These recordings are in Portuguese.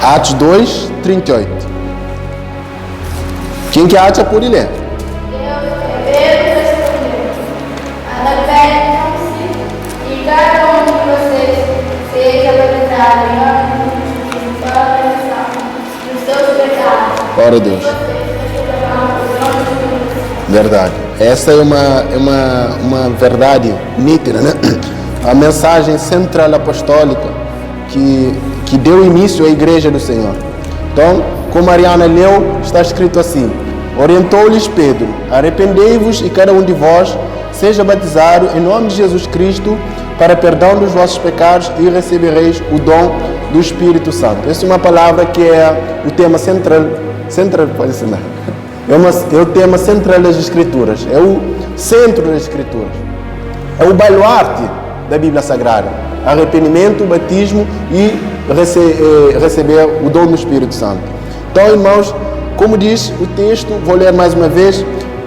Atos 2, 38. Quem que acha por ler? Pedro respondeu: arrependam-se e cada um de vocês seja batizado em nome do Espírito para a remissão dos seus pecados. Glória a Deus. Verdade. Essa é uma verdade nítida, né? A mensagem central apostólica que deu início à Igreja do Senhor. Então, como Mariana leu, está escrito assim: orientou-lhes Pedro: arrependei-vos e cada um de vós seja batizado em nome de Jesus Cristo para perdão dos vossos pecados e recebereis o dom do Espírito Santo. Essa é uma palavra que é o tema central pode ser, não. É o tema central das Escrituras, é o centro das Escrituras, é o baluarte da Bíblia Sagrada: arrependimento, batismo e receber o dom do Espírito Santo. Então, irmãos, como diz o texto, vou ler mais uma vez: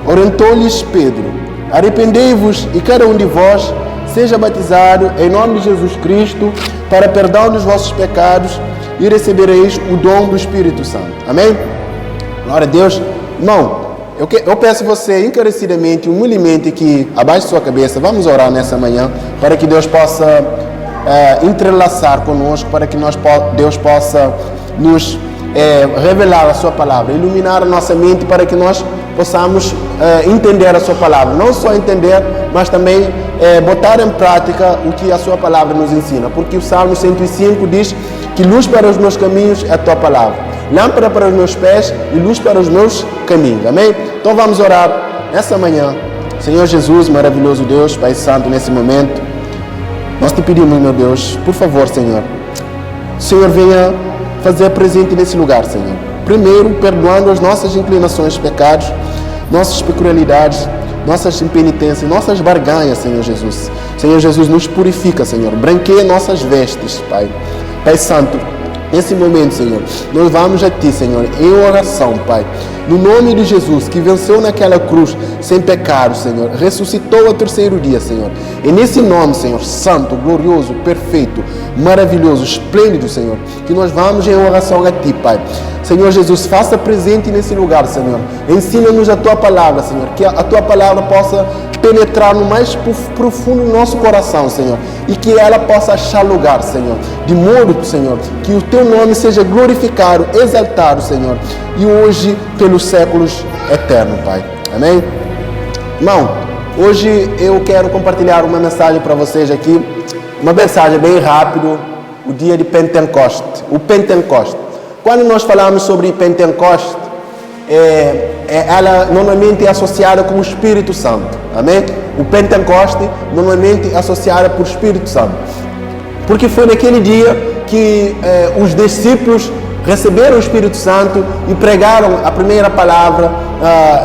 orientou-lhes Pedro: arrependei-vos e cada um de vós seja batizado em nome de Jesus Cristo para perdão dos vossos pecados e recebereis o dom do Espírito Santo. Amém? Glória a Deus. Irmão, eu peço você encarecidamente, humildemente, que abaixe sua cabeça. Vamos orar nessa manhã para que Deus possa entrelaçar conosco, para que Deus possa nos revelar a sua palavra, iluminar a nossa mente para que nós possamos entender a sua palavra. Não só entender, mas também botar em prática o que a sua palavra nos ensina. Porque o Salmo 105 diz que luz para os meus caminhos é a tua palavra, lâmpada para os meus pés e luz para os meus caminhos. Amém? Então vamos orar nessa manhã. Senhor Jesus, maravilhoso Deus, Pai Santo, nesse momento nós te pedimos, meu Deus, por favor, Senhor, o Senhor venha fazer presente nesse lugar, Senhor. Primeiro, perdoando as nossas inclinações, pecados, nossas peculiaridades, nossas impenitências, nossas barganhas, Senhor Jesus. Senhor Jesus, nos purifica, Senhor. Branqueia nossas vestes, Pai. Pai Santo, nesse momento, Senhor, nós vamos a Ti, Senhor, em oração, Pai. No nome de Jesus, que venceu naquela cruz sem pecado, Senhor, ressuscitou ao terceiro dia, Senhor. E nesse nome, Senhor, santo, glorioso, perfeito, maravilhoso, esplêndido, Senhor, que nós vamos em oração a Ti, Pai. Senhor Jesus, faça presente nesse lugar, Senhor. Ensina-nos a Tua palavra, Senhor, que a Tua palavra possa penetrar no mais profundo do nosso coração, Senhor, e que ela possa achar lugar, Senhor, de modo, Senhor, que o Teu nome seja glorificado, exaltado, Senhor, e hoje pelos séculos eternos, Pai. Amém? Irmão, hoje eu quero compartilhar uma mensagem para vocês aqui, uma mensagem bem rápida, o dia de Pentecoste, o Pentecoste. Quando nós falamos sobre Pentecoste, ela normalmente é associada com o Espírito Santo. Amém? O Pentecoste normalmente é associada por Espírito Santo. Porque foi naquele dia que os discípulos receberam o Espírito Santo e pregaram a primeira palavra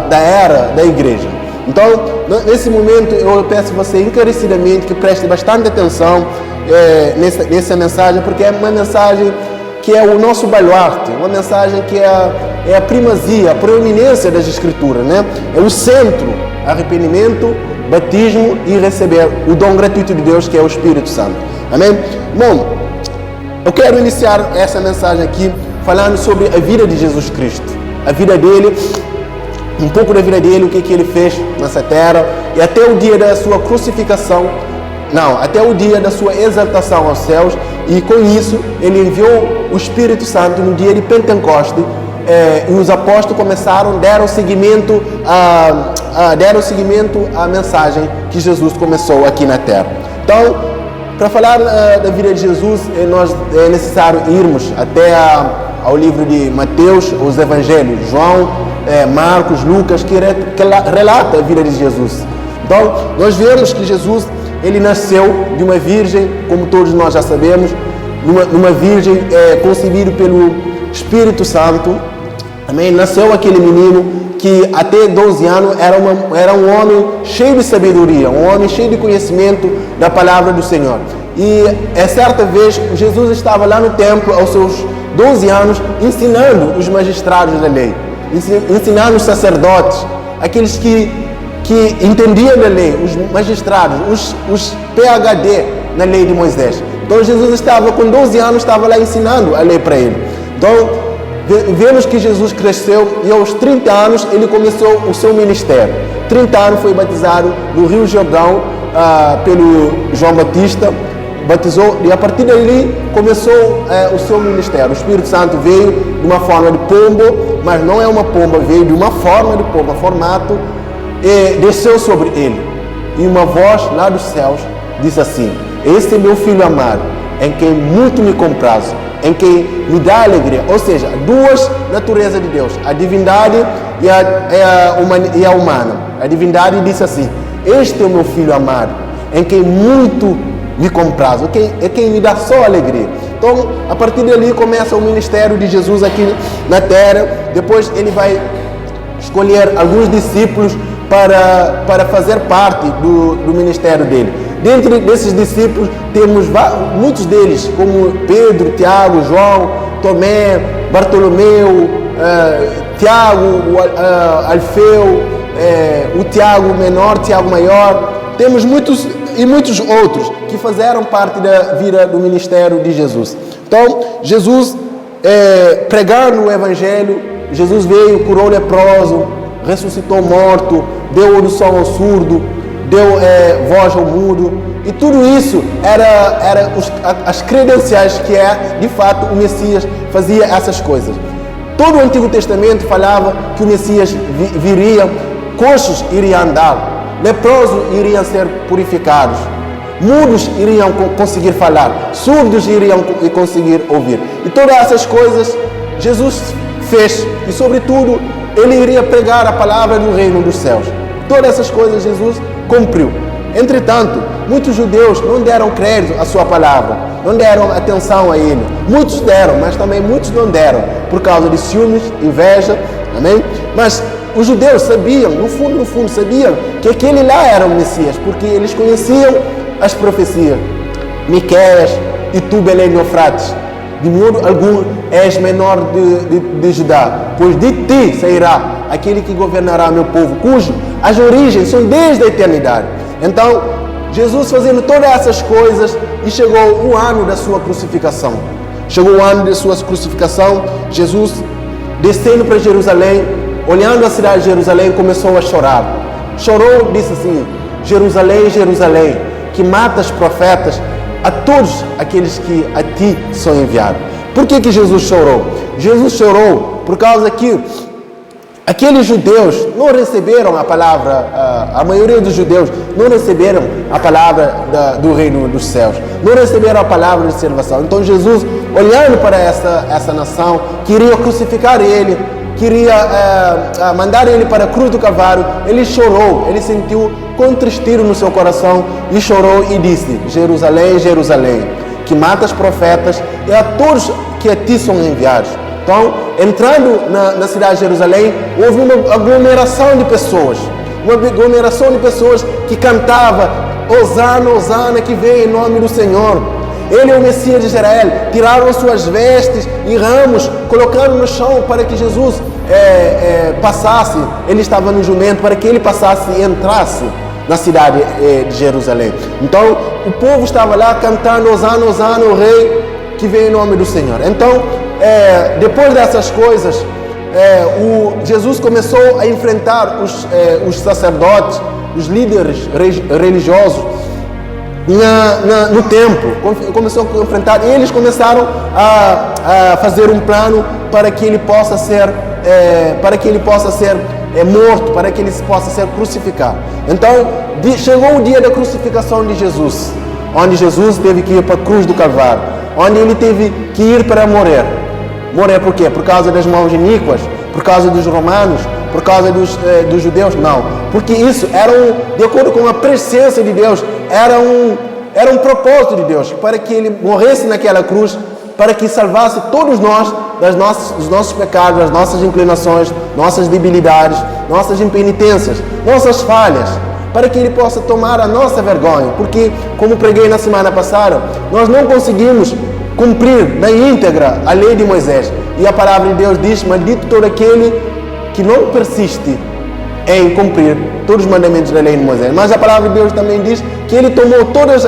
da era da igreja. Então, nesse momento, eu peço a você encarecidamente que preste bastante atenção nessa mensagem, porque é uma mensagem que é o nosso baluarte, uma mensagem que é a primazia, a proeminência das Escrituras, né? É o centro: arrependimento, batismo e receber o dom gratuito de Deus, que é o Espírito Santo. Amém? Bom, eu quero iniciar essa mensagem aqui falando sobre a vida de Jesus Cristo, a vida dele, um pouco da vida dele, o que ele fez nessa terra, e até o dia da sua crucificação, até o dia da sua exaltação aos céus, e com isso ele enviou o Espírito Santo no dia de Pentecoste, e os apóstolos deram seguimento à mensagem que Jesus começou aqui na terra. Então, para falar da vida de Jesus, é necessário irmos até ao livro de Mateus, os evangelhos, João, Marcos, Lucas, que relata a vida de Jesus. Então, nós vemos que Jesus, ele nasceu de uma virgem, como todos nós já sabemos, numa virgem concebida pelo Espírito Santo. Amém? Nasceu aquele menino que até 12 anos era um homem cheio de sabedoria, um homem cheio de conhecimento da palavra do Senhor. E certa vez Jesus estava lá no templo aos seus 12 anos ensinando os magistrados da lei, ensinando os sacerdotes, aqueles que entendiam da lei, os magistrados, os PhD na lei de Moisés. Então Jesus estava com 12 anos, estava lá ensinando a lei para ele. Então, vemos que Jesus cresceu e aos 30 anos ele começou o seu ministério. 30 anos foi batizado no Rio Jordão pelo João Batista, batizou e a partir dali começou o seu ministério. O Espírito Santo veio de uma forma de pombo, mas não é uma pomba, veio de uma forma de pomba, formato, e desceu sobre ele. E uma voz lá dos céus disse assim: este é meu filho amado, em quem muito me comprazo, em quem me dá alegria. Ou seja, duas naturezas de Deus, a divindade e a humana. A divindade disse assim: este é o meu filho amado, em quem muito me comprazo, é quem me dá só alegria. Então, a partir dali começa o ministério de Jesus aqui na terra. Depois ele vai escolher alguns discípulos para fazer parte do ministério dele. Dentro desses discípulos temos muitos deles, como Pedro, Tiago, João, Tomé, Bartolomeu, Tiago, Alfeu, o Tiago menor, Tiago maior. Temos muitos e muitos outros que fizeram parte da vida do ministério de Jesus. Então, Jesus, pregando o Evangelho, Jesus veio, curou o leproso, ressuscitou morto, deu audição ao surdo, deu voz ao mudo. E tudo isso era as credenciais que de fato o Messias fazia essas coisas. Todo o Antigo Testamento falava que o Messias viria, coxos iriam andar, leprosos iriam ser purificados, mudos iriam conseguir falar, surdos iriam conseguir ouvir. E todas essas coisas Jesus fez. E sobretudo, ele iria pregar a palavra do reino dos céus. Todas essas coisas Jesus cumpriu. Entretanto, muitos judeus não deram crédito à sua palavra, não deram atenção a ele. Muitos deram, mas também muitos não deram, por causa de ciúmes, inveja, amém? Mas os judeus sabiam, no fundo sabiam que aquele lá era o Messias, porque eles conheciam as profecias. Miqueias, e tu, Belém de Eufrates, de modo algum és menor de Judá, pois de ti sairá aquele que governará meu povo, cujo as origens são desde a eternidade. Então, Jesus fazendo todas essas coisas, e chegou o ano da sua crucificação. Chegou o ano da sua crucificação, Jesus descendo para Jerusalém, olhando a cidade de Jerusalém, começou a chorar. Chorou, disse assim: Jerusalém, Jerusalém, que mata os profetas, a todos aqueles que a ti são enviados. Por que Jesus chorou? Jesus chorou por causa que aqueles judeus não receberam a palavra, a maioria dos judeus não receberam a palavra do reino dos céus, não receberam a palavra de salvação. Então Jesus, olhando para essa nação, queria crucificar ele, queria mandar ele para a cruz do Calvário. Ele chorou, ele sentiu contristo no seu coração e chorou e disse: Jerusalém, Jerusalém, que mata os profetas e a todos que a ti são enviados. Então, entrando na cidade de Jerusalém, houve uma aglomeração de pessoas, que cantava: Hosana, Hosana, que vem em nome do Senhor. Ele é o Messias de Israel. Tiraram as suas vestes e ramos, colocaram no chão para que Jesus passasse. Ele estava no jumento para que ele passasse e entrasse na cidade de Jerusalém. Então, o povo estava lá cantando: Hosana, Hosana, o rei que vem em nome do Senhor. Então, depois dessas coisas, Jesus começou a enfrentar os sacerdotes, os líderes religiosos no templo. Começou a enfrentar, e eles começaram a fazer um plano para que ele possa ser morto, para que ele possa ser crucificado. Então, chegou o dia da crucificação de Jesus, onde Jesus teve que ir para a cruz do Calvário, onde ele teve que ir para morrer. Morrer por quê? Por causa das mãos iníquas? Por causa dos romanos? Por causa dos judeus? Não. Porque isso era de acordo com a presença de Deus, era um propósito de Deus, para que ele morresse naquela cruz, para que salvasse todos nós dos nossos pecados, das nossas inclinações, nossas debilidades, nossas impenitências, nossas falhas, para que ele possa tomar a nossa vergonha. Porque, como preguei na semana passada, nós não conseguimos cumprir na íntegra a lei de Moisés. E a palavra de Deus diz: maldito todo aquele que não persiste em cumprir todos os mandamentos da lei de Moisés. Mas a palavra de Deus também diz que Ele tomou todos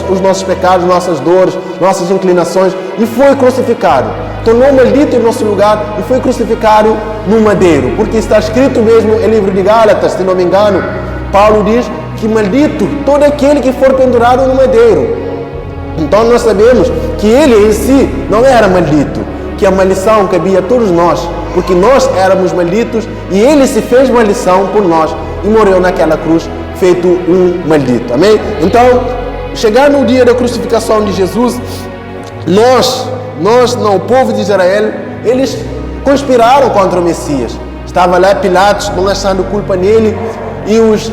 os nossos pecados, nossas dores, nossas inclinações e foi crucificado. Tornou maldito em nosso lugar e foi crucificado no madeiro. Porque está escrito mesmo em livro de Gálatas, se não me engano, Paulo diz que maldito todo aquele que for pendurado no madeiro. Então nós sabemos que Ele em si não era maldito, que a maldição cabia a todos nós, porque nós éramos malditos e Ele se fez maldição por nós e morreu naquela cruz feito um maldito. Amém? Então, chegar no dia da crucificação de Jesus, nós não, o povo de Israel, eles conspiraram contra o Messias. Estava lá Pilatos, não achando culpa nele, e os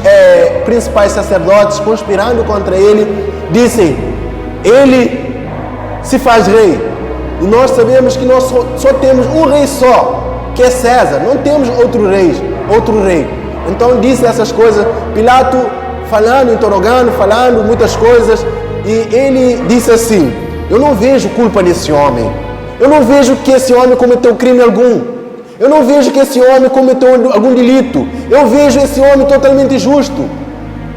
principais sacerdotes conspirando contra ele, dizem, ele se faz rei. E nós sabemos que nós só temos um rei só, que é César. Não temos outro rei. Então disse essas coisas, Pilato falando, interrogando, falando muitas coisas. E ele disse assim, eu não vejo culpa nesse homem. Eu não vejo que esse homem cometeu crime algum. Eu não vejo que esse homem cometeu algum delito. Eu vejo esse homem totalmente justo.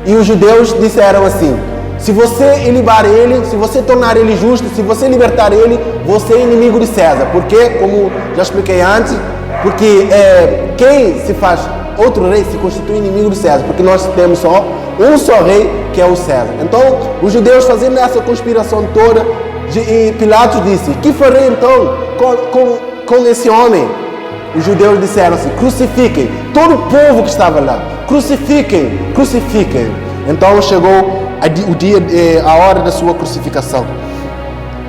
E os judeus disseram assim, se você elevar ele, se você tornar ele justo, se você libertar ele, você é inimigo de César. Porque, como já expliquei antes, porque quem se faz outro rei se constitui inimigo de César. Porque nós temos só um só rei, que é o César. Então, os judeus fazendo essa conspiração toda, e Pilatos disse, que farei então com esse homem? Os judeus disseram assim, crucifiquem todo o povo que estava lá. Crucifiquem. Então chegou o dia, a hora da sua crucificação.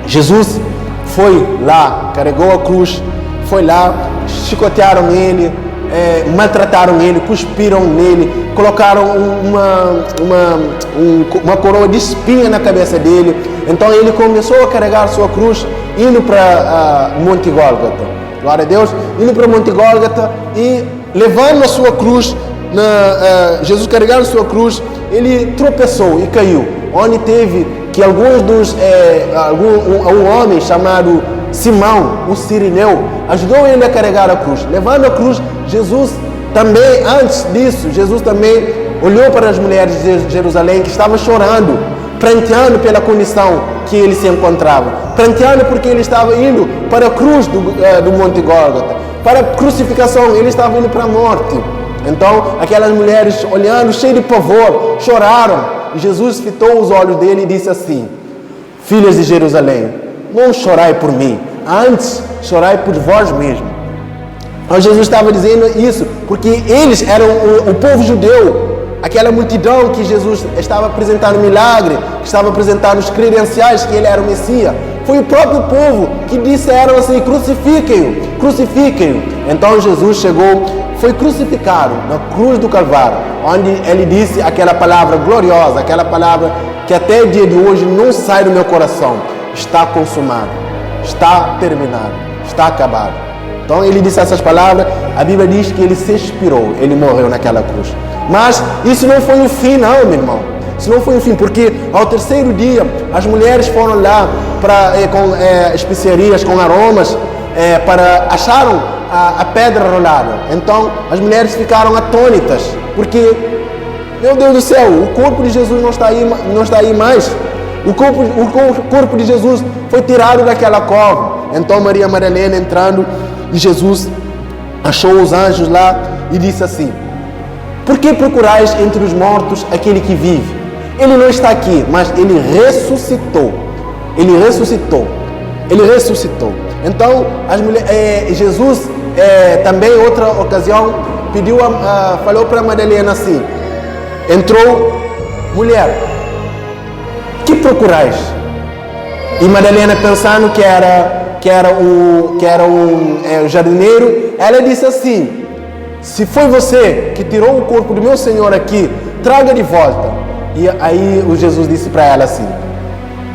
Jesus foi lá, carregou a cruz, foi lá, chicotearam ele, maltrataram ele, cuspiram nele, colocaram uma coroa de espinha na cabeça dele. Então ele começou a carregar a sua cruz, indo para Monte Gólgota. Glória a Deus, indo para Monte Gólgota e levando a sua cruz, Jesus carregando a sua cruz, ele tropeçou e caiu, onde teve que um homem chamado Simão, o Cirineu, ajudou ele a carregar a cruz. Levando a cruz, Jesus também, antes disso, Jesus também olhou para as mulheres de Jerusalém que estavam chorando, pranteando pela condição que ele se encontrava, pranteando porque ele estava indo para a cruz do Monte Gólgota, para a crucificação, ele estava indo para a morte. Então, aquelas mulheres, olhando, cheias de pavor, choraram. E Jesus fitou os olhos dele e disse assim, filhas de Jerusalém, não chorai por mim, antes chorai por vós mesmos. Então, Jesus estava dizendo isso, porque eles eram o povo judeu, aquela multidão que Jesus estava apresentando milagre, que estava apresentando os credenciais que ele era o Messias. Foi o próprio povo que disseram assim, crucifiquem-o. Então Jesus chegou, foi crucificado na cruz do Calvário, onde ele disse aquela palavra gloriosa, aquela palavra que até o dia de hoje não sai do meu coração. Está consumado, está terminado, está acabado. Então ele disse essas palavras, a Bíblia diz que ele se expirou, ele morreu naquela cruz. Mas isso não foi o fim não, meu irmão. Isso não foi o fim, porque ao terceiro dia as mulheres foram lá com especiarias, com aromas, acharam a pedra rolada. Então as mulheres ficaram atônitas, porque, meu Deus do céu, o corpo de Jesus não está aí mais. O corpo de Jesus foi tirado daquela cova. Então Maria Madalena entrando, e Jesus achou os anjos lá e disse assim, por que procurais entre os mortos aquele que vive? Ele não está aqui, mas ele ressuscitou. Então, Jesus, também em outra ocasião, falou para Madalena assim, entrou, mulher, que procurais? E Madalena, pensando que era um jardineiro, ela disse assim, se foi você que tirou o corpo do meu Senhor aqui, traga de volta. E aí o Jesus disse para ela assim,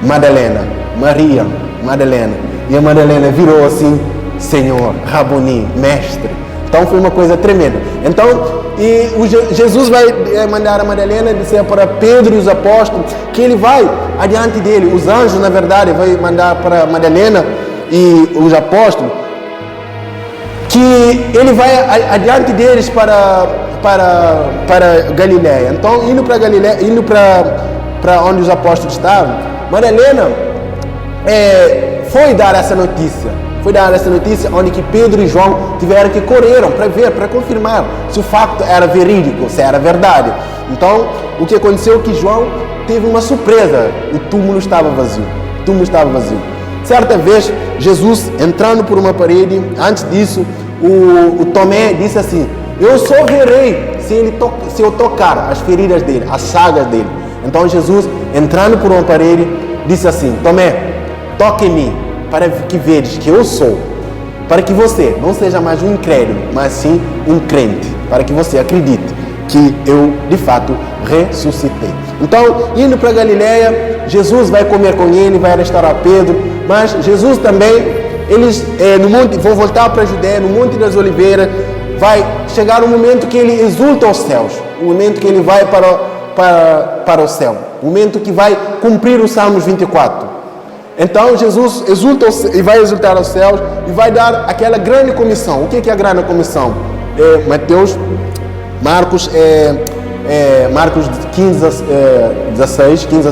Madalena, Maria, Madalena. E a Madalena virou assim, Senhor, Raboni, mestre. Então foi uma coisa tremenda. Então, Jesus vai mandar a Madalena dizer para Pedro e os apóstolos que ele vai adiante dele. Os anjos, na verdade, vai mandar para Madalena e os apóstolos que ele vai adiante deles para Galileia. Então, indo para Galileia, indo para onde os apóstolos estavam, Madalena foi dar essa notícia. Foi dar essa notícia onde que Pedro e João tiveram que correram para ver, para confirmar se o facto era verídico, se era verdade. Então, o que aconteceu é que João teve uma surpresa. O túmulo estava vazio. O túmulo estava vazio. Certa vez, Jesus entrando por uma parede, antes disso, o Tomé disse assim: eu só verei se eu tocar as feridas dele, as chagas dele. Então Jesus, entrando por uma parede, disse assim: Tomé, toque em mim, para que vejas que eu sou, para que você não seja mais um incrédulo, mas sim um crente, para que você acredite que eu de fato ressuscitei. Então, indo para Galileia, Jesus vai comer com ele, vai restaurar Pedro, mas Jesus também, eles no monte, vão voltar para a Judeia, no Monte das Oliveiras, vai chegar um momento que ele exulta aos céus, um momento que ele vai para o céu, um momento que vai cumprir o Salmos 24. Então Jesus exulta e vai exultar aos céus e vai dar aquela grande comissão. O que é a grande comissão? Marcos 15 a 6 diz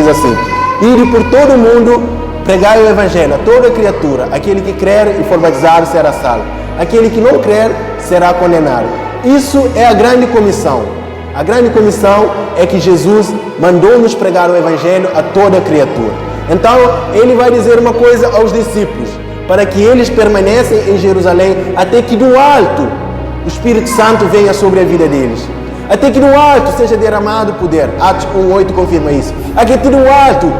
assim: ide por todo o mundo, pregai o evangelho a toda criatura. Aquele que crer e for batizado será salvo, aquele que não crer será condenado. Isso é a grande comissão. A grande comissão é que Jesus mandou-nos pregar o evangelho a toda criatura. Então, ele vai dizer uma coisa aos discípulos, para que eles permaneçam em Jerusalém até que do alto o Espírito Santo venha sobre a vida deles. Até que do alto seja derramado poder. Atos 1:8 confirma isso. Até que do alto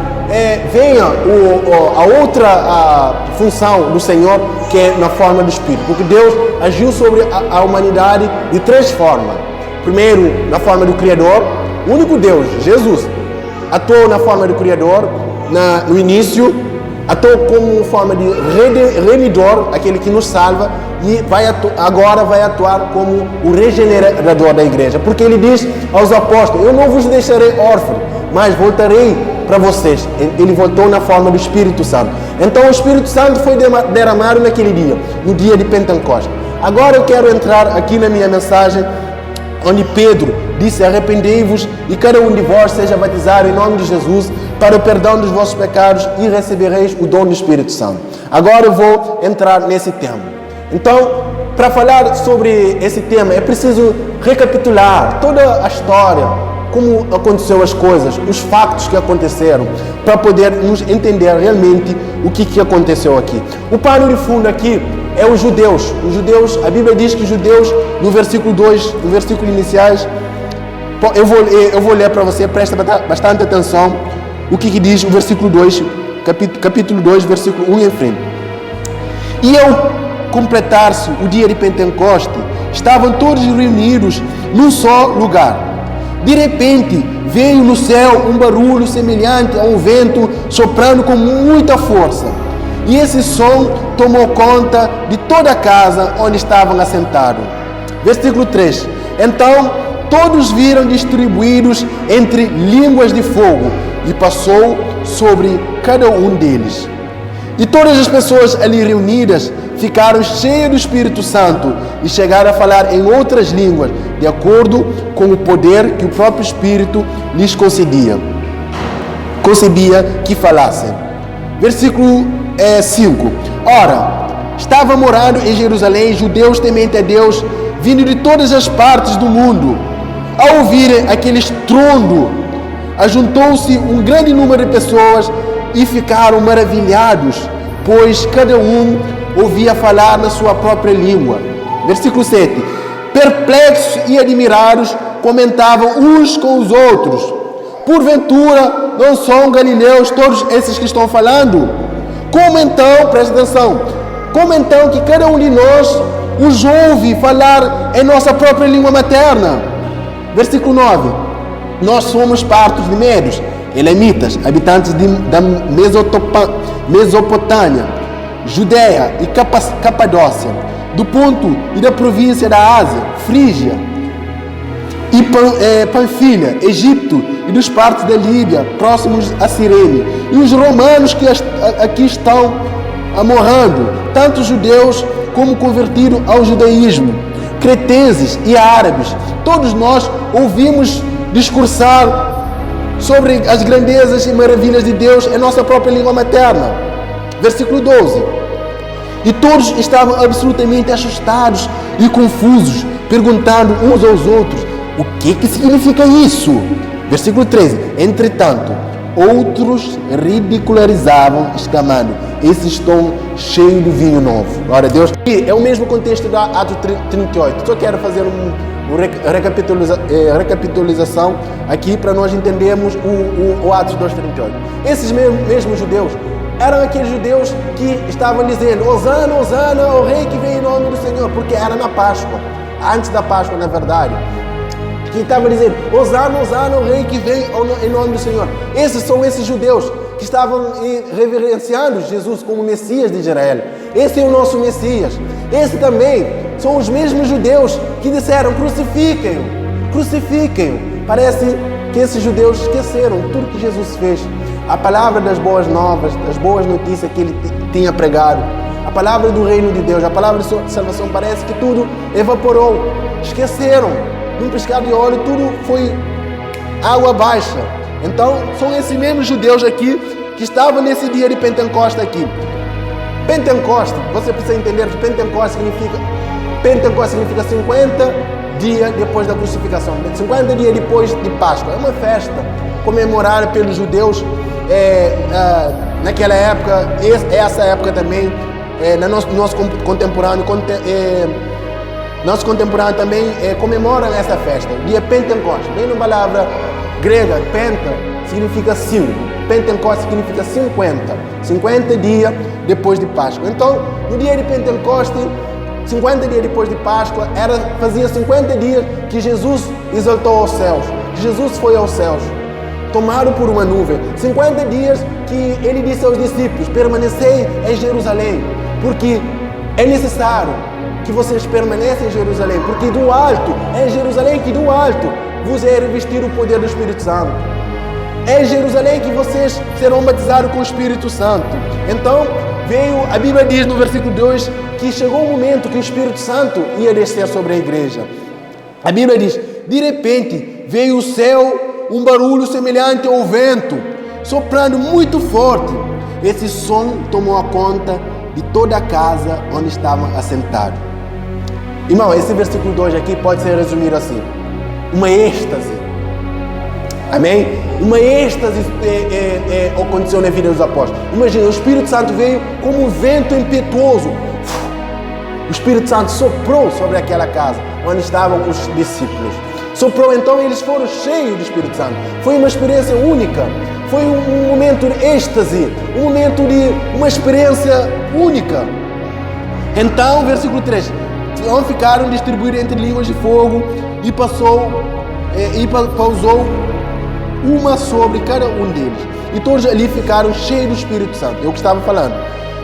venha a outra função do Senhor, que é na forma do Espírito. Porque Deus agiu sobre a humanidade de três formas. Primeiro, na forma do Criador. O único Deus, Jesus, atuou na forma do Criador no início, atuou como forma de remidor, aquele que nos salva, e agora vai atuar como o regenerador da igreja. Porque ele diz aos apóstolos: eu não vos deixarei órfãos, mas voltarei para vocês. Ele voltou na forma do Espírito Santo. Então o Espírito Santo foi derramado naquele dia, no dia de Pentecostes. Agora eu quero entrar aqui na minha mensagem, onde Pedro disse: arrependei-vos e cada um de vós seja batizado em nome de Jesus para o perdão dos vossos pecados e recebereis o dom do Espírito Santo. Agora eu vou entrar nesse tema. Então, para falar sobre esse tema, é preciso recapitular toda a história, como aconteceu as coisas, os fatos que aconteceram, para podermos entender realmente o que aconteceu aqui. O pano de fundo aqui é os judeus. Os judeus, a Bíblia diz que os judeus, no versículo 2, no versículo iniciais, eu vou ler para você, presta bastante atenção o que diz o versículo 2, capítulo 2, versículo 1 em frente. E ao completar-se o dia de Pentecoste, estavam todos reunidos num só lugar. De repente, veio no céu um barulho semelhante a um vento soprando com muita força. E esse som tomou conta de toda a casa onde estavam assentados. Versículo 3. Então, todos viram distribuídos entre línguas de fogo e passou sobre cada um deles. E todas as pessoas ali reunidas ficaram cheias do Espírito Santo e chegaram a falar em outras línguas, de acordo com o poder que o próprio Espírito lhes concebia que falassem. Versículo 5. Ora, estava morando em Jerusalém judeus temente a Deus, vindo de todas as partes do mundo. Ao ouvirem aquele estrondo, ajuntou-se um grande número de pessoas e ficaram maravilhados, pois cada um ouvia falar na sua própria língua. Versículo 7. Perplexos e admirados, comentavam uns com os outros: porventura não são galileus todos esses que estão falando? Como então, presta atenção, como então que cada um de nós os ouve falar em nossa própria língua materna? Versículo 9. Nós somos partos de medos, elamitas, habitantes da Mesopotâmia, Judeia e Capadócia, do ponto e da província da Ásia, Frígia e Panfilha, Egito e dos partes da Líbia, próximos a Cirene, e os romanos que aqui estão morando, tanto judeus como convertido ao judaísmo. Cretenses e árabes, todos nós ouvimos discursar sobre as grandezas e maravilhas de Deus em nossa própria língua materna. Versículo 12. E todos estavam absolutamente assustados e confusos, perguntando uns aos outros, o que significa isso? Versículo 13. Entretanto, outros ridicularizavam, exclamando, esses estão cheios de vinho novo. Glória a Deus. E é o mesmo contexto da Atos 38. Só quero fazer uma recapitulação aqui para nós entendermos o Atos 2:38. Esses mesmos judeus eram aqueles judeus que estavam dizendo, Hosana, Hosana, o rei que vem em nome do Senhor, porque era na Páscoa, antes da Páscoa, na verdade. Que estava dizendo, Hosana, Hosana, o rei que vem em nome do Senhor. Esses são esses judeus que estavam reverenciando Jesus como Messias de Israel. Esse é o nosso Messias. Esse também são os mesmos judeus que disseram, crucifiquem-o, crucifiquem-o. Parece que esses judeus esqueceram tudo que Jesus fez. A palavra das boas novas, das boas notícias que ele tinha pregado. A palavra do reino de Deus, a palavra de salvação, parece que tudo evaporou. Esqueceram. Num piscar de olho, tudo foi água baixa. Então, são esses mesmos judeus aqui que estavam nesse dia de Pentecostes aqui. Pentecostes, você precisa entender que Pentecostes significa 50 dias depois da crucificação, 50 dias depois de Páscoa. É uma festa comemorada pelos judeus naquela época, essa época também, nosso contemporâneo. Nossos contemporâneos também comemoram essa festa, dia Pentecostes. Vem na palavra grega, penta, significa 5. Pentecostes significa 50. 50 dias depois de Páscoa. Então, no dia de Pentecostes, 50 dias depois de Páscoa, fazia 50 dias que Jesus exaltou aos céus. Jesus foi aos céus, tomado por uma nuvem. 50 dias que ele disse aos discípulos, permanecei em Jerusalém, porque é necessário que vocês permaneçam em Jerusalém, porque do alto, é em Jerusalém que do alto vos é revestido o poder do Espírito Santo. É em Jerusalém que vocês serão batizados com o Espírito Santo. Então, a Bíblia diz no versículo 2 que chegou o momento que o Espírito Santo ia descer sobre a igreja. A Bíblia diz, de repente veio o céu um barulho semelhante ao vento, soprando muito forte. Esse som tomou a conta de toda a casa onde estavam assentados. Irmão, esse versículo 2 aqui pode ser resumido assim, uma êxtase. Amém? Uma êxtase aconteceu na vida dos apóstolos. Imagina, o Espírito Santo veio como um vento impetuoso. O Espírito Santo soprou sobre aquela casa onde estavam os discípulos. Soprou, então eles foram cheios do Espírito Santo. Foi uma experiência única. Foi um momento de êxtase, um momento de uma experiência única. Então, versículo 3. Então ficaram distribuídos entre línguas de fogo e pousou uma sobre cada um deles. E todos ali ficaram cheios do Espírito Santo. É o que estava falando.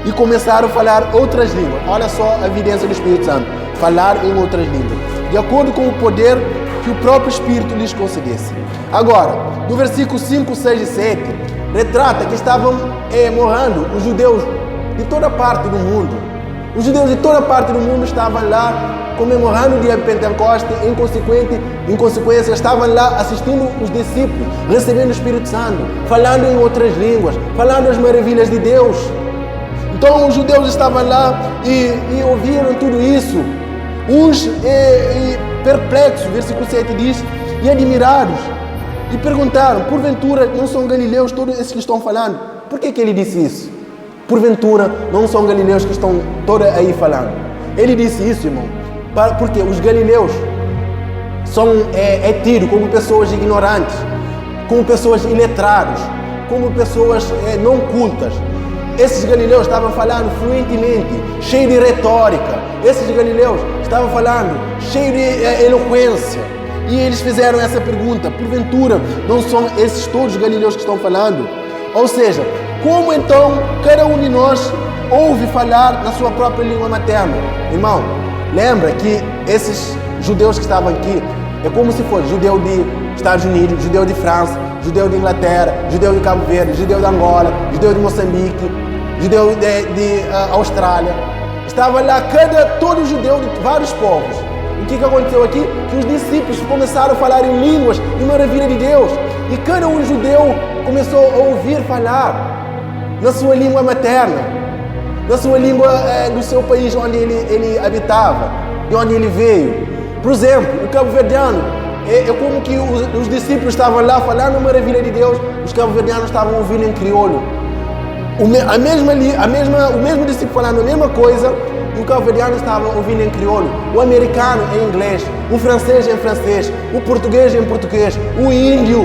E começaram a falar outras línguas. Olha só a evidência do Espírito Santo. Falar em outras línguas. De acordo com o poder que o próprio Espírito lhes concedesse. Agora, no versículo 5, 6 e 7, retrata que estavam morrendo os judeus de toda parte do mundo. Os judeus de toda parte do mundo estavam lá comemorando o dia de Pentecostes, em consequência estavam lá assistindo os discípulos, recebendo o Espírito Santo, falando em outras línguas, falando as maravilhas de Deus. Então os judeus estavam lá e ouviram tudo isso, uns perplexos, versículo 7 diz, e admirados, e perguntaram, porventura não são galileus todos esses que estão falando? Por que ele disse isso? Porventura não são galileus que estão todos aí falando? Ele disse isso, irmão, porque os galileus são tidos como pessoas ignorantes, como pessoas iletradas, como pessoas não cultas. Esses galileus estavam falando fluentemente, cheio de retórica. Esses galileus estavam falando cheio de eloquência. E eles fizeram essa pergunta, porventura não são esses todos os galileus que estão falando? Ou seja, como então cada um de nós ouve falar na sua própria língua materna? Irmão, lembra que esses judeus que estavam aqui, é como se fosse judeu de Estados Unidos, judeu de França, judeu de Inglaterra, judeu de Cabo Verde, judeu de Angola, judeu de Moçambique, judeu de Austrália. Estava lá todo judeu de vários povos. O que aconteceu aqui? Que os discípulos começaram a falar em línguas e maravilha de Deus. E cada um judeu começou a ouvir falar na sua língua materna, na sua língua do seu país onde ele habitava, de onde ele veio. Por exemplo, o cabo-verdiano, é como que os discípulos estavam lá falando a maravilha de Deus, os cabo-verdianos estavam ouvindo em crioulo. O mesmo discípulo falando a mesma coisa, e o cabo-verdiano estava ouvindo em crioulo, o americano em inglês, o francês em francês, o português em português, o índio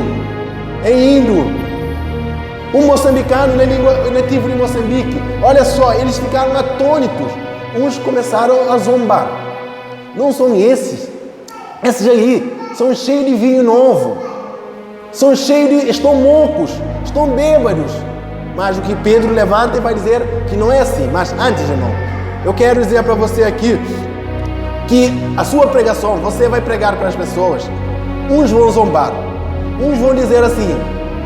em índio, o moçambicano na língua nativa de Moçambique. Olha só, eles ficaram atônitos. Uns começaram a zombar. Não são esses aí são cheios de vinho novo, estão mocos, estão bêbados. Mas o que Pedro levanta e vai dizer que não é assim. Mas antes, irmão, eu quero dizer para você aqui que a sua pregação, você vai pregar para as pessoas, uns vão zombar, uns vão dizer assim,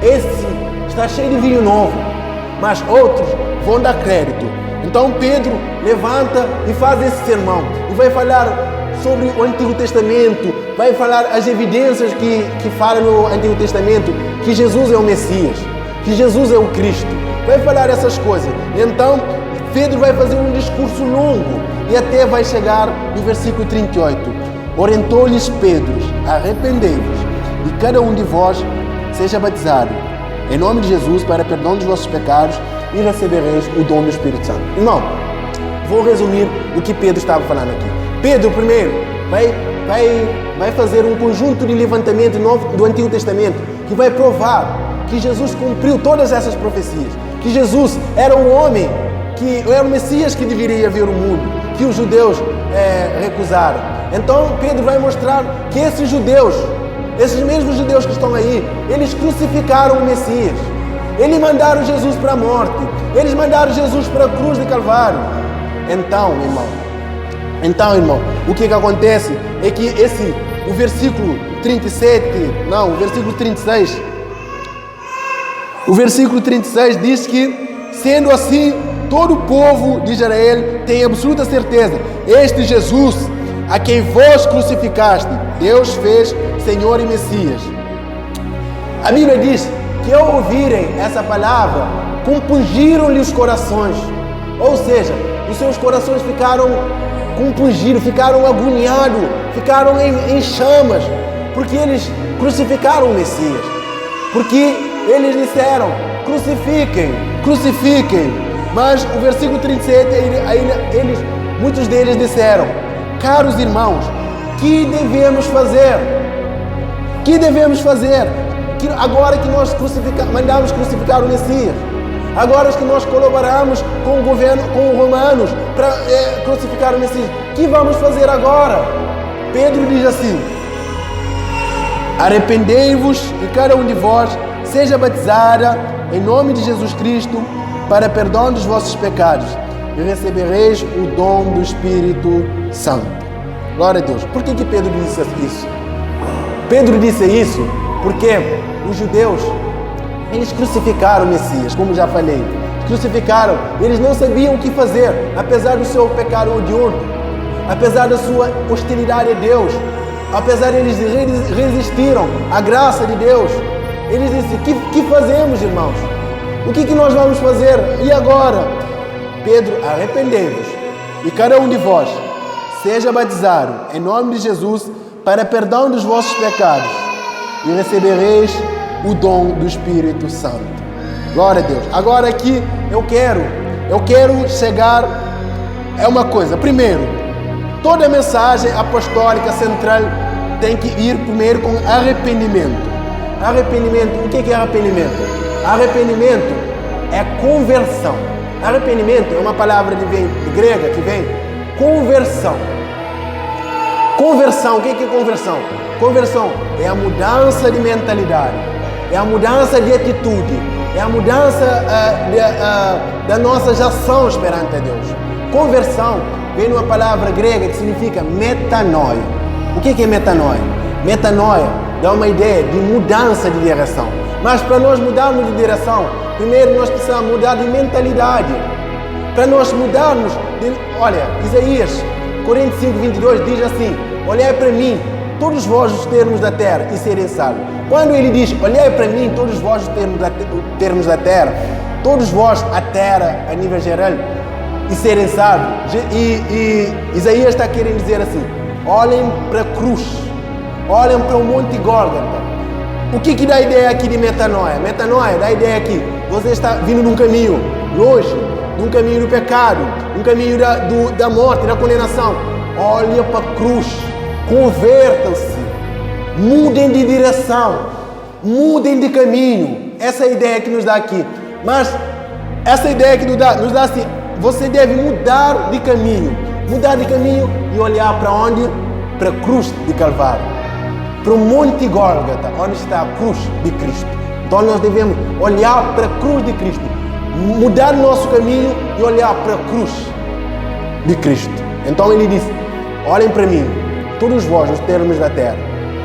esse está cheio de vinho novo, mas outros vão dar crédito. Então Pedro levanta e faz esse sermão e vai falar sobre o Antigo Testamento, vai falar as evidências que falam no Antigo Testamento que Jesus é o Messias, que Jesus é o Cristo. Vai falar essas coisas. Então Pedro vai fazer um discurso longo e até vai chegar no versículo 38. Orientou-lhes Pedro: arrependei-vos e cada um de vós seja batizado em nome de Jesus para perdão dos vossos pecados e recebereis o dom do Espírito Santo. Irmão, vou resumir o que Pedro estava falando aqui. Pedro primeiro vai fazer um conjunto de levantamento do Antigo Testamento que vai provar que Jesus cumpriu todas essas profecias, que Jesus era o homem, que era o Messias que deveria vir ao mundo, que os judeus recusaram. Então Pedro vai mostrar que esses mesmos judeus que estão aí, eles crucificaram o Messias, eles mandaram Jesus para a morte, eles mandaram Jesus para a cruz de Calvário. Então, irmão, o que acontece é que o versículo 36, o versículo 36 diz que, sendo assim, todo o povo de Israel tem absoluta certeza, este Jesus, a quem vós crucificaste, Deus fez Senhor e Messias. A Bíblia diz que ao ouvirem essa palavra, compungiram-lhe os corações, ou seja, os seus corações ficaram compungidos, ficaram agoniados, ficaram em chamas, porque eles crucificaram o Messias, porque eles disseram, crucifiquem, mas o versículo 37, muitos deles disseram, caros irmãos, que devemos fazer? Agora que nós mandamos crucificar o Messias, agora que nós colaboramos com o governo, com os romanos, para crucificar o Messias, o que vamos fazer agora? Pedro diz assim, arrependei-vos e cada um de vós seja batizada em nome de Jesus Cristo para perdão dos vossos pecados e recebereis o dom do Espírito Santo. Glória a Deus. Por que Pedro disse isso? Pedro disse isso porque os judeus, eles crucificaram o Messias, como já falei. Crucificaram, eles não sabiam o que fazer, apesar do seu pecado odioso, apesar da sua hostilidade a Deus, apesar de eles resistiram à graça de Deus. Eles disseram, que fazemos, irmãos? O que nós vamos fazer? E agora? Pedro, arrependei-vos e cada um de vós seja batizado em nome de Jesus para perdão dos vossos pecados e recebereis o dom do Espírito Santo. Glória a Deus. Agora aqui eu quero chegar a uma coisa. Primeiro, toda mensagem apostólica central tem que ir primeiro com arrependimento. Arrependimento, o que é arrependimento? Arrependimento é conversão. Arrependimento é uma palavra grega que vem conversão. Conversão, o que é conversão? Conversão é a mudança de mentalidade, é a mudança de atitude, é a mudança das nossas ações perante a Deus. Conversão vem de uma palavra grega que significa metanoia. O que é metanoia? Metanoia dá uma ideia de mudança de direção. Mas para nós mudarmos de direção, primeiro nós precisamos mudar de mentalidade. para nós mudarmos. Olha, Isaías 45:22 diz assim: olhai para mim, todos vós os termos da terra, e serem salvos. Quando ele diz, olhai para mim, todos vós os termos da terra, todos vós a terra a nível geral, e serem salvos. E Isaías está querendo dizer assim: olhem para a cruz, olhem para o Monte Gólgota. O que dá a ideia aqui de metanoia? Metanoia dá a ideia aqui: você está vindo num caminho longe, num caminho do pecado, num caminho da morte, da condenação. Olha para a cruz, convertam-se, mudem de direção, mudem de caminho. Essa é a ideia que nos dá aqui. Mas essa ideia que nos dá assim: você deve mudar de caminho e olhar para onde? Para a cruz de Calvário, para o Monte Gólgota, onde está a cruz de Cristo. Então nós devemos olhar para a cruz de Cristo, mudar o nosso caminho e olhar para a cruz de Cristo. Então ele disse: olhem para mim, todos vós os termos da terra,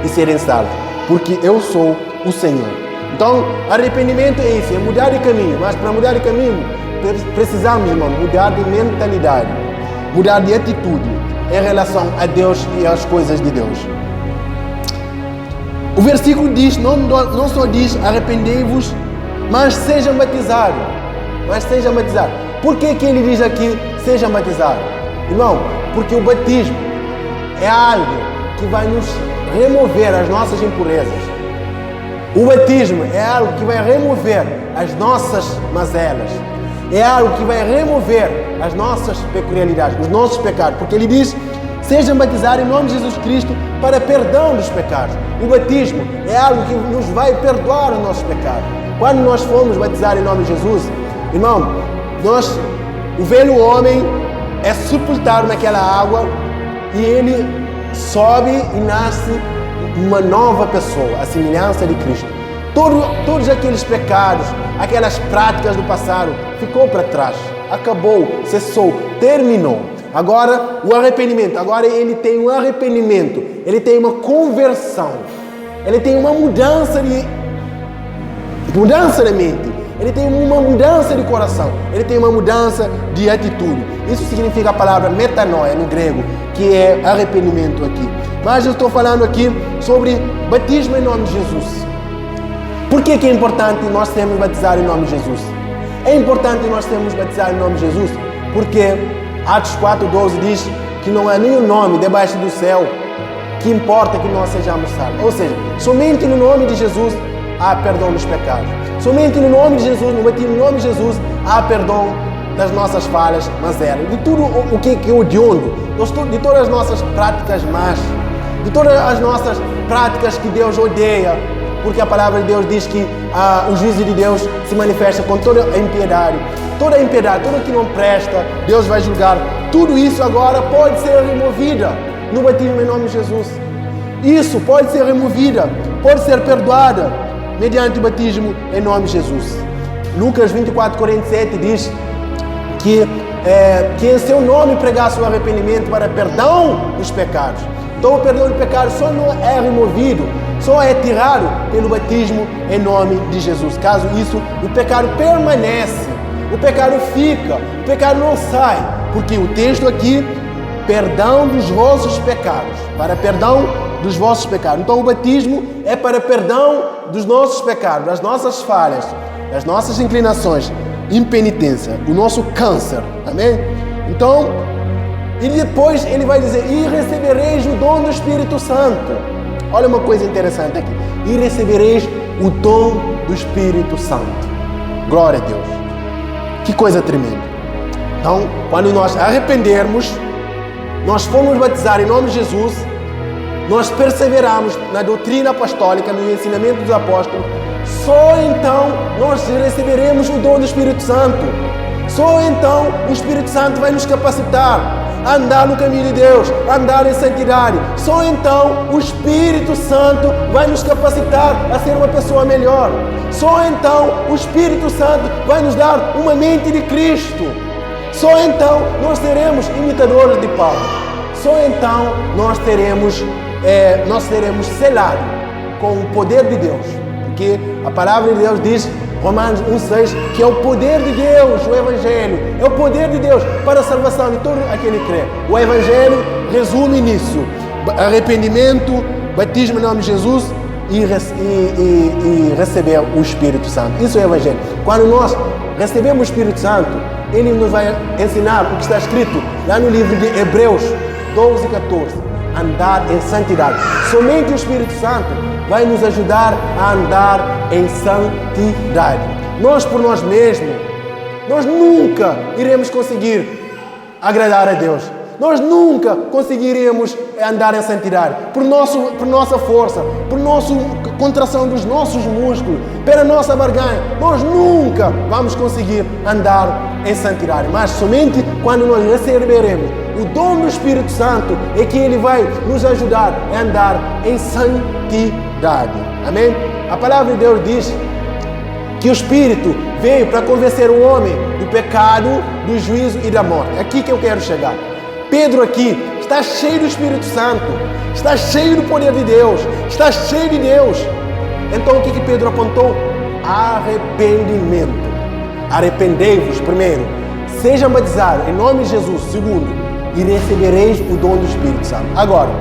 e serem salvos, porque eu sou o Senhor. Então arrependimento é isso, é mudar de caminho. Mas para mudar de caminho precisamos, irmão, mudar de mentalidade, mudar de atitude em relação a Deus e às coisas de Deus. O versículo diz, não só diz arrependei-vos, mas sejam batizados. Por que ele diz aqui sejam batizados? Irmão, porque o batismo é algo que vai nos remover as nossas impurezas. O batismo é algo que vai remover as nossas mazelas. É algo que vai remover as nossas peculiaridades, os nossos pecados. Porque ele diz, sejam batizados em nome de Jesus Cristo para perdão dos pecados. O batismo é algo que nos vai perdoar os nossos pecados. Quando nós fomos batizados em nome de Jesus, irmão, o velho homem é sepultado naquela água e ele sobe e nasce uma nova pessoa, a semelhança de Cristo. Todos aqueles pecados, aquelas práticas do passado, ficou para trás, acabou, cessou, terminou. Agora, o arrependimento, agora ele tem um arrependimento, ele tem uma conversão, ele tem uma mudança da mente, ele tem uma mudança de coração, ele tem uma mudança de atitude. Isso significa a palavra metanoia no grego, que é arrependimento aqui. Mas eu estou falando aqui sobre batismo em nome de Jesus. Por que é importante nós sermos batizados em nome de Jesus? É importante nós sermos batizados em nome de Jesus porque Atos 4:12 diz que não há nenhum nome debaixo do céu que importa que nós sejamos salvos. Ou seja, somente no nome de Jesus há perdão dos pecados. Somente no nome de Jesus, no batismo no nome de Jesus, há perdão das nossas falhas, mazelas, de tudo o que é odioso, de todas as nossas práticas más, de todas as nossas práticas que Deus odeia, porque a palavra de Deus diz que o juízo de Deus se manifesta com toda a impiedade, tudo que não presta, Deus vai julgar. Tudo isso agora pode ser removida no batismo em nome de Jesus. Isso pode ser removida, pode ser perdoada mediante o batismo em nome de Jesus. Lucas 24:47 diz que em seu nome pregasse o arrependimento para perdão dos pecados. Então o perdão do pecado só não é removido, só é tirado pelo batismo em nome de Jesus. Caso isso, o pecado permanece, o pecado fica, o pecado não sai, porque o texto aqui, perdão dos vossos pecados, para perdão dos vossos pecados. Então o batismo é para perdão dos nossos pecados, das nossas falhas, das nossas inclinações, impenitência, o nosso câncer, amém? Então, e depois ele vai dizer, e recebereis o dom do Espírito Santo. Olha uma coisa interessante aqui, e recebereis o dom do Espírito Santo. Glória a Deus. Que coisa tremenda. Então, quando nós arrependermos, nós fomos batizados em nome de Jesus, nós perseveramos na doutrina apostólica, no ensinamento dos apóstolos, só então nós receberemos o dom do Espírito Santo. Só então o Espírito Santo vai nos capacitar a andar no caminho de Deus, a andar em santidade. Só então o Espírito Santo vai nos capacitar a ser uma pessoa melhor. Só então o Espírito Santo vai nos dar uma mente de Cristo. Só então nós seremos imitadores de Paulo. Só então nós seremos selados com o poder de Deus. Porque a palavra de Deus diz Romanos 1,6, que é o poder de Deus, o Evangelho. É o poder de Deus para a salvação de todo aquele que crê. O Evangelho resume nisso: arrependimento, batismo em nome de Jesus e receber o Espírito Santo. Isso é o Evangelho. Quando nós recebemos o Espírito Santo, Ele nos vai ensinar o que está escrito lá no livro de Hebreus 12 e 14. Andar em santidade. Somente o Espírito Santo vai nos ajudar a andar em santidade. Nós por nós mesmos, nós nunca iremos conseguir agradar a Deus. Nós nunca conseguiríamos andar em santidade. Por nossa força, por nossa contração dos nossos músculos, pela nossa barganha, nós nunca vamos conseguir andar em santidade. Mas somente quando nós receberemos o dom do Espírito Santo é que Ele vai nos ajudar a andar em santidade. Amém? A palavra de Deus diz que o Espírito veio para convencer o homem do pecado, do juízo e da morte. É aqui que eu quero chegar. Pedro aqui está cheio do Espírito Santo, está cheio do poder de Deus, está cheio de Deus. Então o que Pedro apontou? Arrependimento. Arrependei-vos, primeiro. Sejam batizados em nome de Jesus, segundo, e recebereis o dom do Espírito Santo. Agora,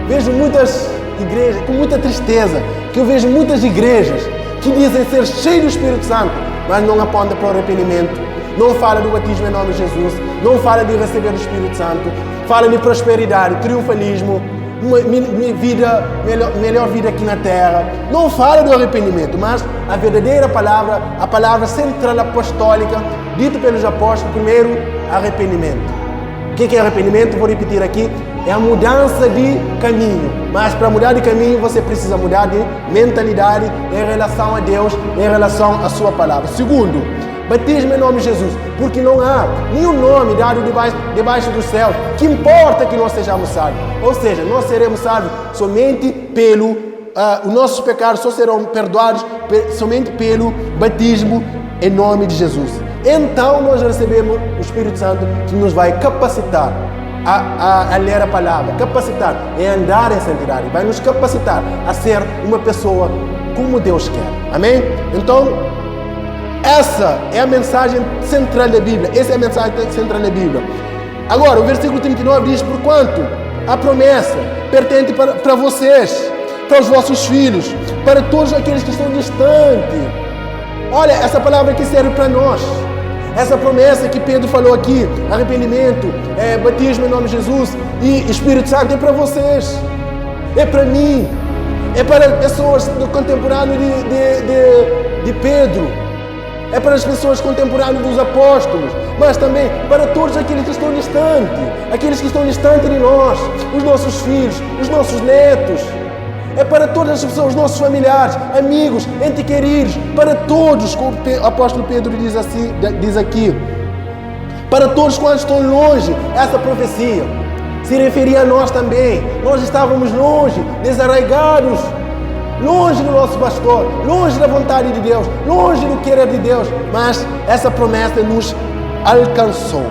vejo muitas igrejas, com muita tristeza, que eu vejo muitas igrejas que dizem ser cheios do Espírito Santo, mas não apontam para o arrependimento, não fala do batismo em nome de Jesus, não fala de receber o Espírito Santo, fala de prosperidade, triunfalismo, melhor vida aqui na terra. Não fala do arrependimento, mas a verdadeira palavra, a palavra central apostólica, dita pelos apóstolos, primeiro, arrependimento. O que é arrependimento? Vou repetir aqui. É a mudança de caminho. Mas para mudar de caminho, você precisa mudar de mentalidade em relação a Deus, em relação à sua palavra. Segundo, batismo em nome de Jesus. Porque não há nenhum nome dado debaixo do céu que importa que nós sejamos salvos. Ou seja, nós seremos salvos somente pelo... os nossos pecados só serão perdoados somente pelo batismo em nome de Jesus. Então nós recebemos o Espírito Santo que nos vai capacitar a ler a palavra, capacitar em andar em santidade, vai nos capacitar a ser uma pessoa como Deus quer. Amém? Então, essa é a mensagem central da Bíblia. Essa é a mensagem central da Bíblia. Agora, o versículo 39 diz: porquanto a promessa pertence para vocês, para os vossos filhos, para todos aqueles que estão distantes. Olha, essa palavra aqui serve para nós. Essa promessa que Pedro falou aqui, arrependimento, batismo em nome de Jesus e Espírito Santo, é para vocês, é para mim, é para pessoas do contemporâneo de Pedro, é para as pessoas contemporâneas dos apóstolos, mas também para todos aqueles que estão distantes de nós, os nossos filhos, os nossos netos. É para todas as pessoas, os nossos familiares, amigos, entes queridos, para todos, como o apóstolo Pedro diz aqui, para todos quantos estão longe. Essa profecia se referia a nós também. Nós estávamos longe, desarraigados, longe do nosso pastor, longe da vontade de Deus, longe do querer de Deus, mas essa promessa nos alcançou.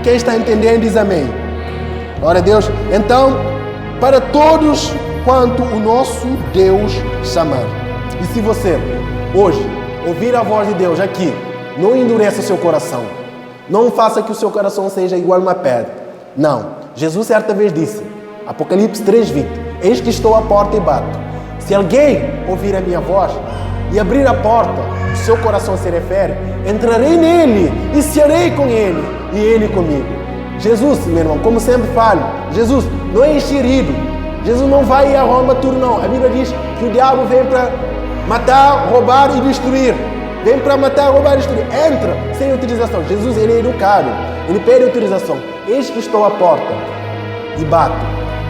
Quem está entendendo diz amém. Glória a Deus. Então, para todos quanto o nosso Deus chamar. E se você hoje ouvir a voz de Deus aqui, não endureça o seu coração, não faça que o seu coração seja igual uma pedra. Não. Jesus certa vez disse, Apocalipse 3:20, eis que estou à porta e bato. Se alguém ouvir a minha voz e abrir a porta, o seu coração se refere, entrarei nele e cearei com ele e ele comigo. Jesus, meu irmão, como sempre falo, Jesus não é enxerido. Jesus não vai a Roma tudo, não. A Bíblia diz que o diabo vem para matar, roubar e destruir. Vem para matar, roubar e destruir. Entra sem autorização. Jesus, ele é educado. Ele pede autorização. Eis que estou à porta e bato.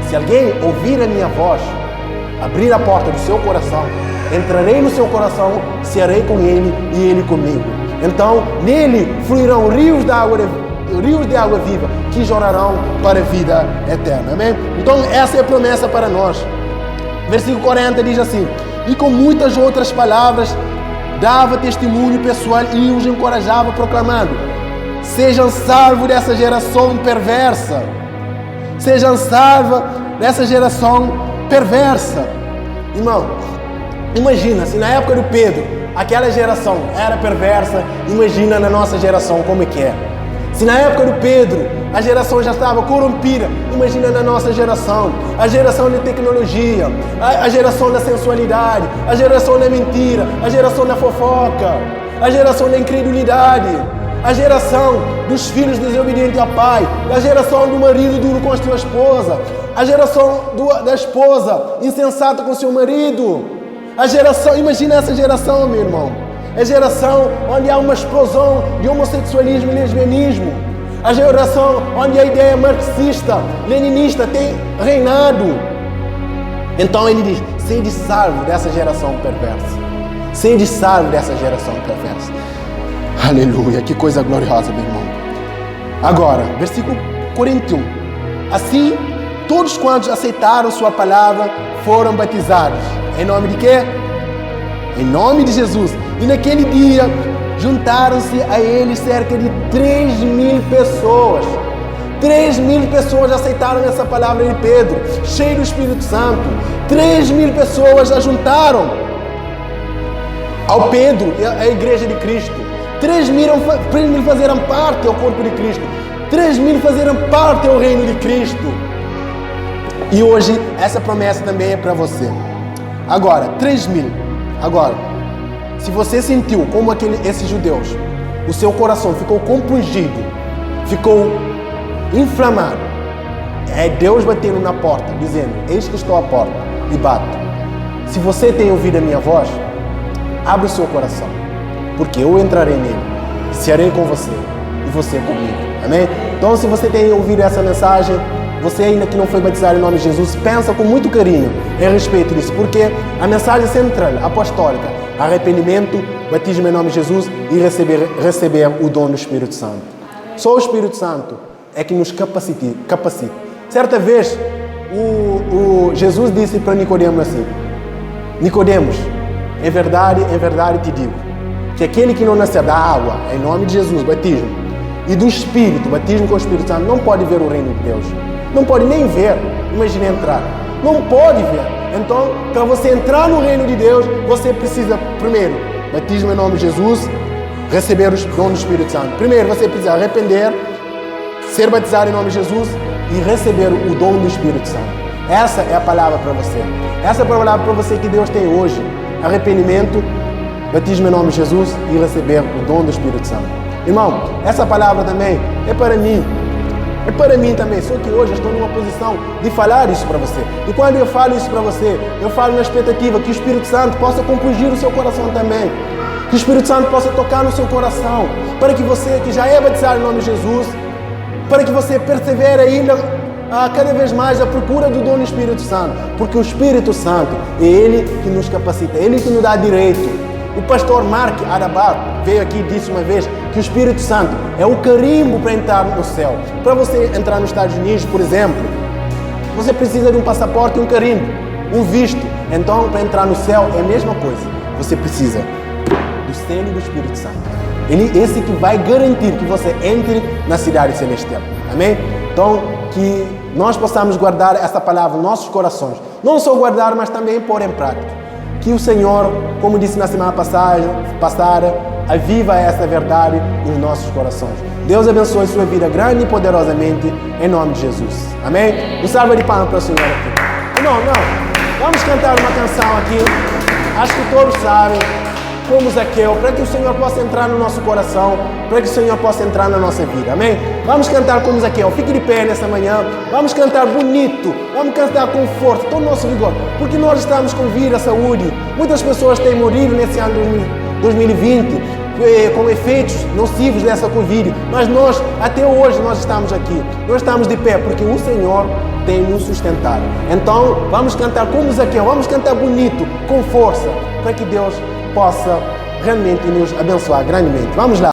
Se alguém ouvir a minha voz, abrir a porta do seu coração, entrarei no seu coração, cearei com ele e ele comigo. Então, nele fluirão rios de água viva que jorrarão para a vida eterna. Amém? Então essa é a promessa para nós. Versículo 40 diz assim: e com muitas outras palavras dava testemunho pessoal e os encorajava proclamando: sejam salvos dessa geração perversa. Sejam salvos dessa geração perversa. Irmão, Imagina, se na época do Pedro, aquela geração era perversa, imagina na nossa geração como é que é. Se na época do Pedro, a geração já estava corrompida, imagina na nossa geração. A geração da tecnologia, a geração da sensualidade, a geração da mentira, a geração da fofoca, a geração da incredulidade, a geração dos filhos desobedientes ao pai, a geração do marido duro com a sua esposa, a geração da esposa insensata com seu marido. A geração, imagina essa geração, meu irmão. É a geração onde há uma explosão de homossexualismo e lesbianismo. A geração onde a ideia marxista, leninista tem reinado. Então ele diz, sede salvo dessa geração perversa. Sede salvo dessa geração perversa. Aleluia, que coisa gloriosa, meu irmão. Agora, versículo 41. Assim, todos quantos aceitaram sua palavra foram batizados. Em nome de quê? Em nome de Jesus. E naquele dia, juntaram-se a ele cerca de 3.000 pessoas. 3.000 pessoas aceitaram essa palavra de Pedro, cheio do Espírito Santo. 3.000 pessoas a juntaram ao Pedro, a igreja de Cristo. 3.000 fazeram parte ao corpo de Cristo. 3.000 fazeram parte ao reino de Cristo. E hoje, essa promessa também é para você. Agora, 3.000. Agora, se você sentiu como esses judeus, o seu coração ficou compungido, ficou inflamado, é Deus batendo na porta, dizendo, eis que estou à porta e bato. Se você tem ouvido a minha voz, abre o seu coração, porque eu entrarei nele, serei com você e você comigo. Amém? Então, se você tem ouvido essa mensagem, você ainda que não foi batizado em nome de Jesus, pensa com muito carinho a respeito disso, porque a mensagem central, apostólica, arrependimento, batismo em nome de Jesus e receber o dom do Espírito Santo. Só o Espírito Santo é que nos capacita. Certa vez, Jesus disse para Nicodemos assim, Nicodemos, em verdade te digo, que aquele que não nascer da água, em nome de Jesus, batismo, e do Espírito, batismo com o Espírito Santo, não pode ver o reino de Deus. Não pode nem ver, imagine entrar. Não pode ver. Então, para você entrar no reino de Deus, você precisa, primeiro, batismo em nome de Jesus, receber o dom do Espírito Santo. Primeiro, você precisa arrepender, ser batizado em nome de Jesus e receber o dom do Espírito Santo. Essa é a palavra para você. Essa é a palavra para você que Deus tem hoje. Arrependimento, batismo em nome de Jesus e receber o dom do Espírito Santo. Irmão, essa palavra também é para mim. É para mim também, só que hoje eu estou numa posição de falar isso para você. E quando eu falo isso para você, eu falo na expectativa que o Espírito Santo possa compungir o seu coração também. Que o Espírito Santo possa tocar no seu coração. Para que você, que já é batizado em nome de Jesus, para que você persevere ainda cada vez mais à procura do dom do Espírito Santo. Porque o Espírito Santo é Ele que nos capacita, é Ele que nos dá direito. O pastor Mark Arabar veio aqui e disse uma vez que o Espírito Santo é o carimbo para entrar no céu. Para você entrar nos Estados Unidos, por exemplo, você precisa de um passaporte e um carimbo, um visto. Então, para entrar no céu é a mesma coisa. Você precisa do selo do Espírito Santo. Esse que vai garantir que você entre na cidade celestial. Amém? Então, que nós possamos guardar essa palavra nos nossos corações. Não só guardar, mas também pôr em prática. Que o Senhor, como disse na semana passada, aviva essa verdade nos nossos corações. Deus abençoe sua vida grande e poderosamente, em nome de Jesus. Amém? Um salve de palmas para o Senhor aqui. Não, vamos cantar uma canção aqui. Acho que todos sabem, como Zaqueu, para que o Senhor possa entrar no nosso coração, para que o Senhor possa entrar na nossa vida. Amém? Vamos cantar como Zaqueu. Fique de pé nessa manhã. Vamos cantar bonito. Vamos cantar com força, todo o nosso vigor. Porque nós estamos com vida, saúde. Muitas pessoas têm morrido nesse ano 2020 com efeitos nocivos dessa Covid. Mas nós, até hoje, nós estamos aqui. Nós estamos de pé porque o Senhor tem nos sustentado. Então, vamos cantar como Zaqueu. Vamos cantar bonito, com força, para que Deus possa realmente nos abençoar grandemente. Vamos lá.